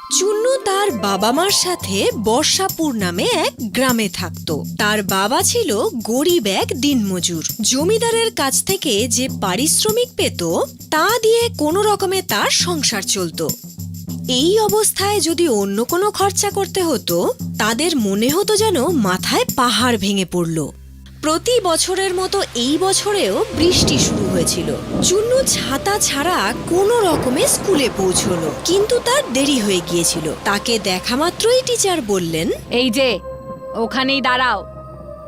চুন্নু তার বাবা মার সাথে বর্ষাপুর নামে এক গ্রামে থাকতো। তার বাবা ছিল গরিব এক দিনমজুর। জমিদারের কাছ থেকে যে পারিশ্রমিক পেত তা দিয়ে কোনো রকমে তার সংসার চলত। এই অবস্থায় যদি অন্য কোনো খরচা করতে হতো তাদের মনে হতো যেন মাথায় পাহাড় ভেঙে পড়ল। প্রতি বছরের মতো এই বছরেও বৃষ্টি শুরু হয়েছিল। চুন্নু ছাতা ছাড়া কোনো রকমে স্কুলে পৌঁছলো, কিন্তু তার দেরি হয়ে গিয়েছিল। তাকে দেখা মাত্রই টিচার বললেন, এই যে ওখানেই দাঁড়াও।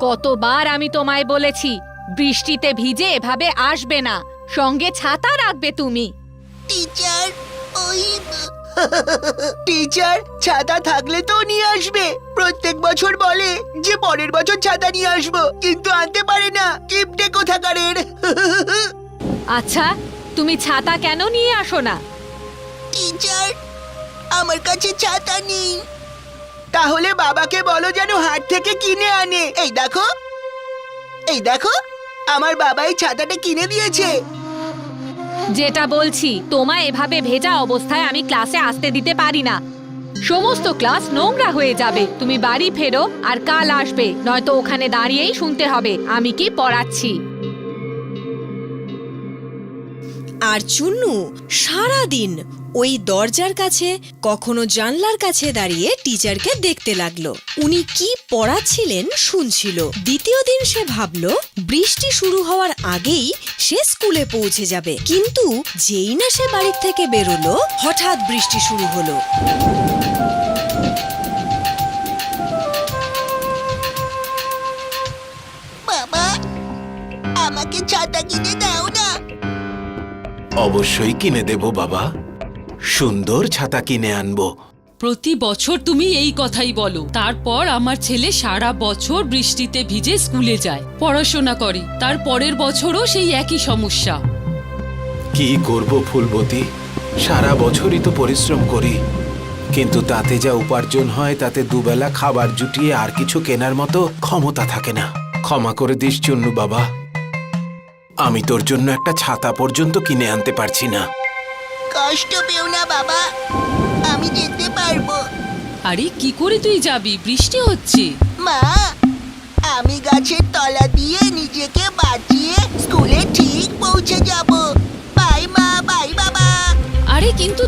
কতবার আমি তোমায় বলেছি বৃষ্টিতে ভিজে এভাবে আসবে না, সঙ্গে ছাতা রাখবে তুমি। টিচার, ওই টিচার ছাতা থাকলে তো নিয়ে আসবে। প্রত্যেক বছর বলে যে পরের বছর ছাতা নিয়ে আসবো, কিন্তু আনতে পারে না। কিপটে কোথাকারের। আচ্ছা, তুমি ছাতা কেন নিয়ে আসো না? টিচার, আমার কাছে ছাতা নেই। তাহলে বাবাকে বলো যেন হাট থেকে কিনে আনে। এই দেখো, এই দেখো, আমার বাবা এই ছাতাটা কিনে দিয়েছে। যেটা বলছি, তোমায় এভাবে ভেজা অবস্থায় আমি ক্লাসে আসতে দিতে পারি না। সমস্ত ক্লাস নোংরা হয়ে যাবে। তুমি বাড়ি ফেরো আর কাল আসবে, নয়তো ওখানে দাঁড়িয়েই শুনতে হবে আমি কি পড়াচ্ছি। আর চুন্নু সারাদিন ওই দরজার কাছে, কখনো জানলার কাছে দাঁড়িয়ে টিচারকে দেখতে লাগলো। উনি কি পড়াচ্ছিলেন শুনছিল। দ্বিতীয় দিন সে ভাবলো বৃষ্টি শুরু হওয়ার আগেই সে স্কুলে পৌঁছে যাবে, কিন্তু যেই না সে বাড়ির থেকে বেরোলো হঠাৎ বৃষ্টি শুরু হলো। বাবা, আমাকে ছাতা কিনে দাও না। অবশ্যই কিনে দেব বাবা, সুন্দর ছাতা কিনে আনবো। প্রতি বছর তুমি এই কথাই বলো। তারপর আমার ছেলে সারা বছর বৃষ্টিতে ভিজে স্কুলে যায়, পড়াশোনা করে, তার পরের বছরও সেই একই সমস্যা। কি করব ফুলবতী, সারা বছরই তো পরিশ্রম করি, কিন্তু তাতে যা উপার্জন হয় তাতে দুবেলা খাবার জুটিয়ে আর কিছু কেনার মতো ক্ষমতা থাকে না। ক্ষমা করে দিস চুন্নু বাবা, আমি তোর জন্য একটা ছাতা পর্যন্ত কিনে আনতে পারছি না। কষ্ট পেও না বাবা, আমি যেতে পারবো। আরে কি করে তুই যাবি? বৃষ্টি হচ্ছে। মা, আমি গাছের তলা দিয়ে নিজেকে বাঁচিয়ে স্কুলে ঠিক পৌঁছে যাব। বাই মা, বাই বাবা। আরে কিন্তু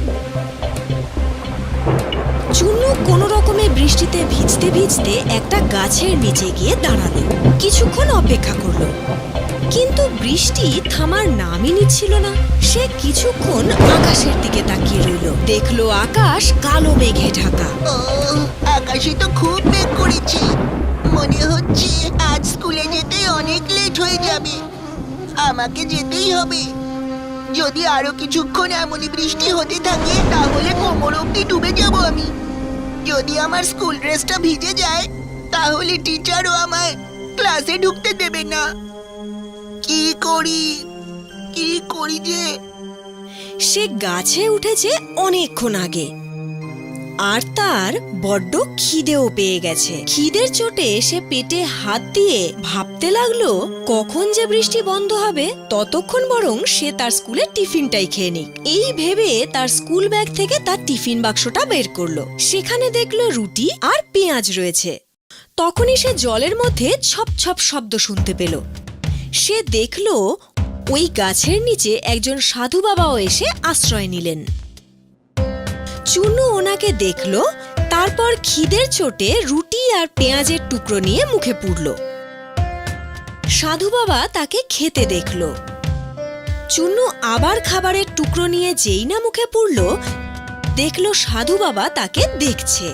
চুন্নু কোনো রকমে বৃষ্টিতে ভিজতে ভিজতে একটা গাছের নিচে গিয়ে দাঁড়ালো। কিছুক্ষণ অপেক্ষা করলো, কিন্তু বৃষ্টি থামার নামই নিচ্ছিল না। সে কিছুক্ষণ আকাশের দিকে তাকিয়ে রইল। দেখলো আকাশ কালো মেঘে ঢাকা। ও, আকাশে তো খুব মেঘ করেছে। মনে হচ্ছে আজ স্কুলে যেতে অনেক লেট হয়ে যাবে। আমাকে যেতেই হবে। যদি আরো কিছুক্ষণ এমনই বৃষ্টি হতে থাকে তাহলে কোমর অবধি ডুবে যাব আমি। যদি আমার স্কুল ড্রেসটা ভিজে যায় তাহলে টিচারও আমায় ক্লাসে ঢুকতে দেবে না। কি করি, কি করি যে? সে গাছে উঠেছে অনেকক্ষণ আগে, আর তার বড্ড খিদেও পেয়ে গেছে। খিদের চোটে সে পেটে হাত দিয়ে ভাবতে লাগলো কখন যে বৃষ্টি বন্ধ হবে, ততক্ষণ বরং সে তার স্কুলের টিফিনটাই খেয়ে নিক। এই ভেবে তার স্কুল ব্যাগ থেকে তার টিফিন বাক্সটা বের করলো। সেখানে দেখলো রুটি আর পেঁয়াজ রয়েছে। তখনই সে জলের মধ্যে ছপ ছপ শব্দ শুনতে পেল। সে দেখলো ওই গাছের নিচে একজন সাধু বাবাও এসে আশ্রয় নিলেন। চুন্নু ওনাকে দেখল, তারপর খিদের চোটে রুটি আর পেঁয়াজের টুকরো নিয়ে মুখে পুরল। সাধু বাবা তাকে খেতে দেখল। চুন্নু আবার খাবারের টুকরো নিয়ে যেই না মুখে পুরল, দেখল সাধু বাবা তাকে দেখছে।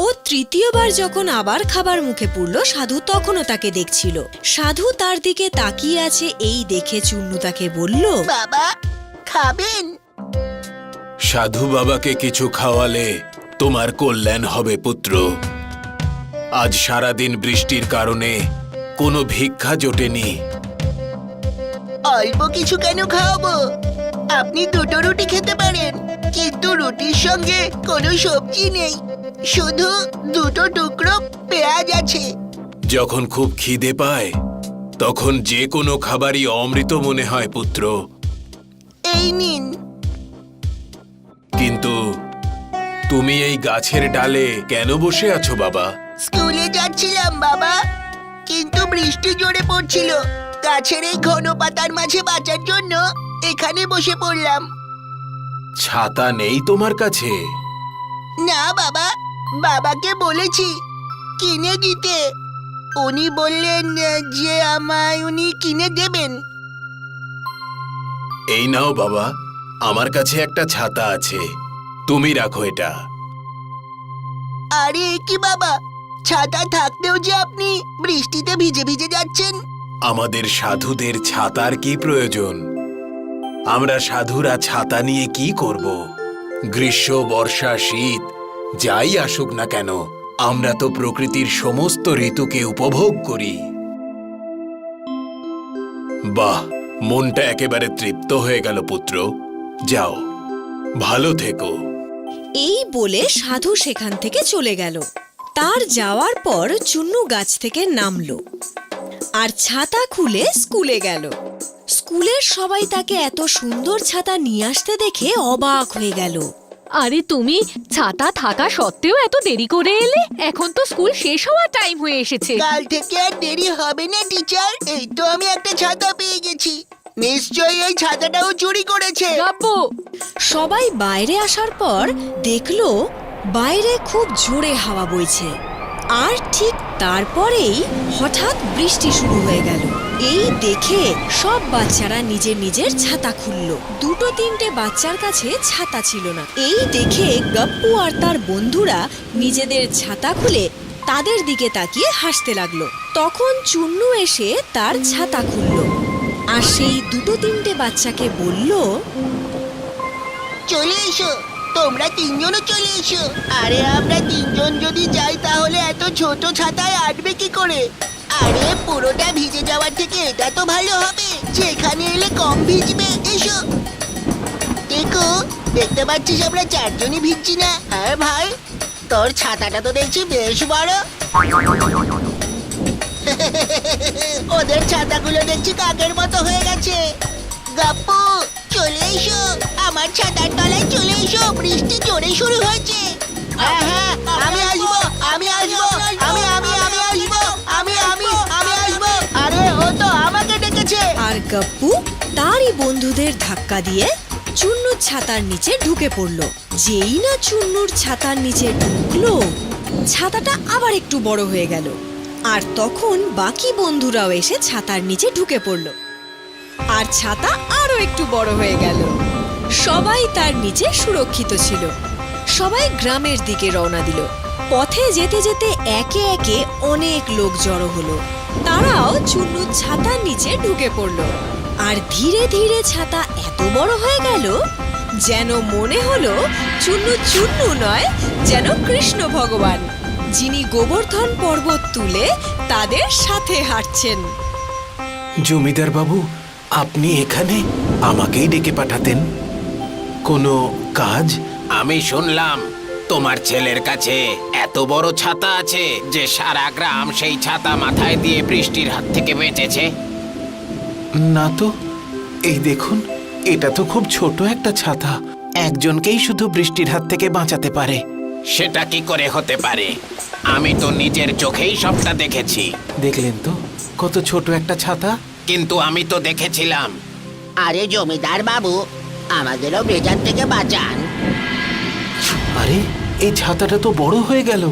ও তৃতীয়বার যখন আবার খাবার মুখে পুরল, সাধু তখনও তাকে দেখছিল। সাধু তার দিকে তাকিয়ে আছে এই দেখে চুন্নু তাকে বলল, বাবা, খাবেন? সাধু বাবাকে কিছু খাওয়ালে তোমার কল্যাণ হবে পুত্র। আজ সারাদিন বৃষ্টির কারণে কোনো ভিক্ষা জোটেনি। অল্প কিছু কেন খাওয়াবো? আপনি দুটো রুটি খেতে পারেন, কিন্তু রুটির সঙ্গে কোনো সবজি নেই, শুধু দুটো টুকরো পেঁয়াজ আছে। যখন খুব খিদে পায় তখন যে কোনো খাবারই অমৃত মনে হয় পুত্র। এই নিন। কিন্তু তুমি এই গাছের ডালে কেন বসে আছো বাবা? স্কুলে যাচ্ছিলাম বাবা, কিন্তু বৃষ্টি জোরে পড়ছিল। গাছের এই ঘন পাতার মাঝে বাঁচার জন্য এখানে বসে পড়লাম। ছাতা নেই তোমার কাছে? না বাবা, বাবাকে বলেছি কিনে দিতে। উনি বললেন যে আমায় উনি কিনে দেবেন। এই নাও বাবা, আমার কাছে একটা ছাতা আছে, তুমি রাখো এটা। আরে এ কি বাবা, ছাতা থাকতেও যে আপনি বৃষ্টিতে ভিজে ভিজে যাচ্ছেন। আমাদের সাধুদের ছাতার কি প্রয়োজন? আমরা সাধুরা ছাতা নিয়ে কি করব? গ্রীষ্ম, বর্ষা, শীত যাই আসুক না কেন, আমরা তো প্রকৃতির সমস্ত ঋতুকে উপভোগ করি। বাহ, মনটা একেবারে তৃপ্ত হয়ে গেল পুত্র। যাও, ভালো থেকো। এই বলে সাধু সেখান থেকে চলে গেল। তার যাওয়ার পর চুন্নু গাছ থেকে নামলো আর ছাতা খুলে স্কুলে গেল। স্কুলের সবাই তাকে এত সুন্দর ছাতা নিয়ে আসতে দেখে অবাক হয়ে গেল। আরে তুমি ছাতা থাকা সত্ত্বেও এত দেরি করে এলে? এখন তো স্কুল শেষ হওয়ার টাইম হয়ে এসেছে। কাল থেকে আর দেরি হবে না টিচার। এই তো আমি একটা ছাতা পেয়ে গেছি। নিশ্চয়ই এই ছাতাটাও চুরি করেছে। গাব্বু, সবাই বাইরে আসার পর দেখলো বাইরে খুব জোরে হাওয়া বইছে। আর ঠিক তারপরেই হঠাৎ বৃষ্টি শুরু হয়ে গেল। এই দেখে সব বাচ্চারা নিজের নিজের ছাতা খুলল। দুটো তিনটে বাচ্চার কাছে ছাতা ছিল না। এই দেখে গপ্পু আর তার বন্ধুরা নিজেদের ছাতা খুলে তাদের দিকে তাকিয়ে হাসতে লাগলো। তখন চুন্নু এসে তার ছাতা খুলল আর সেই দুটো তিনটে বাচ্চাকে বলল, চলে এসো, তোমরা তিনজনও চলে এসো। আরে আমরা তিনজন যদি যাই তাহলে এত ছোট ছাতায় আটবে কি করে? আরে পুরোটা ভিজে যাওয়ার থেকে এটা তো ভালো হবে যে এখানে এলে কম ভিজবে। এসো। দেখো, দেখতে পাচ্ছিস আমরা চারজনই ভিজছি না? হ্যাঁ ভাই, তোর ছাতাটা তো দেখছি বেশ বড়। ওদের ছাতাগুলো দেখছি কাকের মতো হয়ে গেছে। গাপ্পু, চলে এসো, আমার ছাতার তলায় চলে এসো, বৃষ্টি জোরে শুরু হয়েছে। হ্যাঁ হ্যাঁ, আমি আসবো, আমি আসবো, আমি আমি আমি আসবো, আমি আমি আমি আসবো। আরে ও তো আমাকে ডেকেছে। আর গপ্পু তারই বন্ধুদের ধাক্কা দিয়ে চুন্নুর ছাতার নিচে ঢুকে পড়ল। যেই না চুন্নুর ছাতার নিচে ঢুকলো, ছাতাটা আবার একটু বড় হয়ে গেল। আর তখন বাকি বন্ধুরাও এসে ছাতার নিচে ঢুকে পড়ল আর ছাতা আরো একটু বড় হয়ে গেল। সবাই তার নিচে সুরক্ষিত ছিল। সবাই গ্রামের দিকে রওনা দিল। পথে যেতে যেতে একে একে অনেক লোক জড়ো হলো। তারাও চুন্নুর ছাতার নিচে ঢুকে পড়ল। আর ধীরে ধীরে ছাতা এত বড় হয়ে গেল যেন মনে হলো চুন্নু চুন্নু নয়, যেন কৃষ্ণ ভগবান, যিনি গোবর্ধন পর্বত তুলে তাদের সাথে হাঁটছেন। জমিদার বাবু, আপনি এখানে আমাকেই ডেকে পাঠাতেন? কোনো কাজ? আমি শুনলাম তোমার ছেলের কাছে এত বড় ছাতা আছে যে সারা গ্রাম সেই ছাতা মাথায় দিয়ে বৃষ্টির হাত থেকে বেঁচেছে। না তো, এই দেখুন, এটা তো খুব ছোট একটা ছাতা। একজনকেই শুধু বৃষ্টির হাত থেকে বাঁচাতে পারে। সেটা কি করে হতে পারে? আমি তো নিজের চোখেই সবটা দেখেছি। দেখলেন তো কত ছোট একটা ছাতা? কিন্তু আমি তো দেখেছিলাম। আরে জমিদার বাবু, আমাদেরও বেজার থেকে বাঁচান। আরে, এই ছাতাটা তো বড় হয়ে গেল।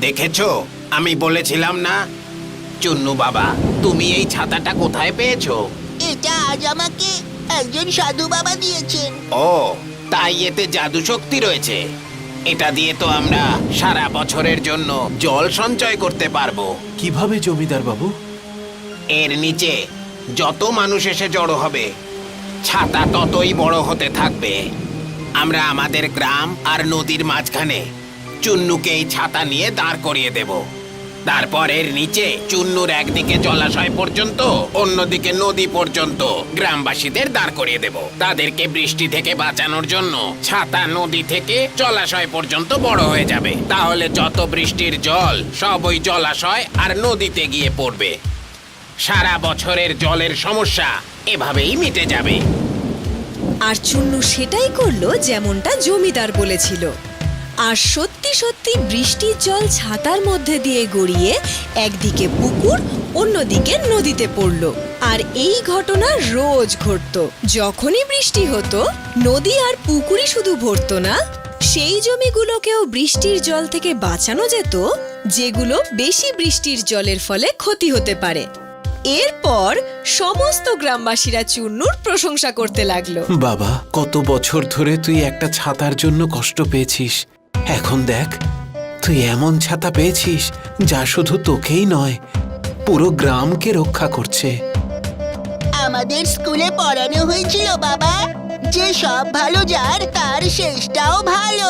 দেখেছো, আমি বলেছিলাম না? চুন্নু বাবা, তুমি এই ছাতাটা কোথায় পেয়েছো? এটা আজ আমাকে একজন সাধু বাবা দিয়েছেন। ও, তাই এতে জাদু শক্তি রয়েছে। এটা দিয়ে তো আমরা সারা বছরের জন্য জল সঞ্চয় করতে পারবো। কিভাবে জমিদার বাবু? এর নিচে যত মানুষ এসে জড়ো হবে, ছাতা ততই বড় হতে থাকবে। আমরা আমাদের গ্রাম আর নদীর মাঝখানে চুন্নুকে এই ছাতা নিয়ে দাঁড় করিয়ে দেব। তারপর এর নিচে চুন্নুর একদিকে জলাশয় পর্যন্ত, অন্যদিকে নদী পর্যন্ত গ্রামবাসীদের দাঁড় করিয়ে দেব। তাদেরকে বৃষ্টি থেকে বাঁচানোর জন্য ছাতা নদী থেকে জলাশয় পর্যন্ত বড় হয়ে যাবে। তাহলে যত বৃষ্টির জল সব ওই জলাশয় আর নদীতে গিয়ে পড়বে। সারা বছরের জলের সমস্যা এভাবেই মিটে যাবে। আর চুন্নু সেটাই করলো যেমনটা জমিদার বলেছিল। আর সত্যি সত্যি বৃষ্টির জল ছাতার মধ্যে দিয়ে গড়িয়ে একদিকে পুকুর অন্যদিকে নদীতে পড়ল। আর এই ঘটনা রোজ ঘটতো। যখনই বৃষ্টি হতো নদী আর পুকুরই শুধু ভরতো না, সেই জমিগুলোকেও বৃষ্টির জল থেকে বাঁচানো যেত যেগুলো বেশি বৃষ্টির জলের ফলে ক্ষতি হতে পারে। এরপর সমস্ত গ্রামবাসীরা চুন্নুর প্রশংসা করতে লাগলো। বাবা, কত বছর ধরে তুই একটা ছাতার জন্য কষ্ট পেয়েছিস, এখন দেখ তুই এমন ছাতা পেয়েছিস যা শুধু তোকেই নয় পুরো গ্রামকে রক্ষা করছে। আমাদের স্কুলে পড়ানো হয়েছিল বাবা, যে সব ভালো যার তার শেষটাও ভালো।